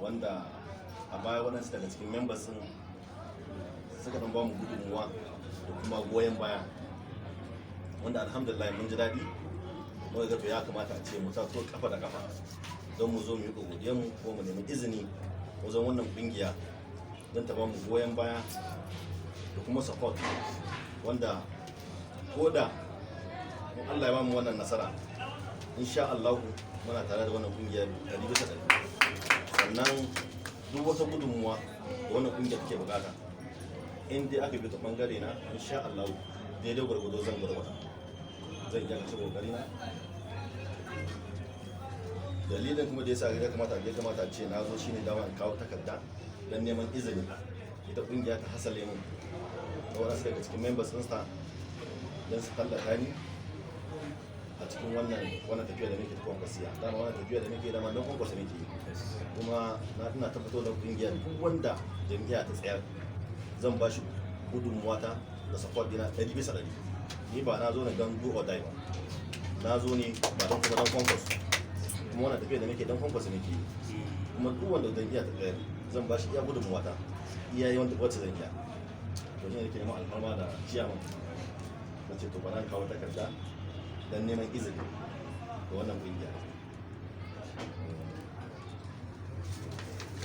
wanda a baya waɗansu daga cikin members sun suka dan ba mu gudunmuwa da kuma goyon baya, wanda alhamdulillah mun ji daɗi. Mu ga ya kamata a ce mu taso kafa da kafa don mu zo mu yi godiyar mu ko mu nemi izini wajen wannan kungiya don ta ba mu goyon baya da kuma support, wanda ko da Allah ya ba mu wannan nasara insha Allah muna tare da wannan kungiya 100%. Sannan duk wata gudunmuwa da wannan kungiya take bukata in dai aka bi ta bangare na insha Allah daidai gwargwado zan gwargwada, zan iya kace kokari na. Dalilin kuma da yasa ya kamata a ce na zo shine dama in kawo takarda dan neman izini ita kungiya ta hasale mu da wasu daga cikin members din sa dan su tallata ni a cikin wannan tafiya da nake ta kwankwasiya. Dama wannan tafiya da nake dama don kwankwasa nake, kuma na ina tabbatar da kungiya duk wanda jami'a ta tsayar zan ba shi gudunmuwata da support dina 100%. Ni ba na zo na dan do or die ba, na zo ne ba don kuma dan kwankwas, kuma wannan tafiya da nake dan kwankwas nake, kuma duk wanda zan iya ta tsayar zan ba shi iya gudunmuwata iya yawan wacce zan iya. To ne nake neman alfarma da ciyaman na ce to bana kawo takarda dan neman izini ga wannan kungiya.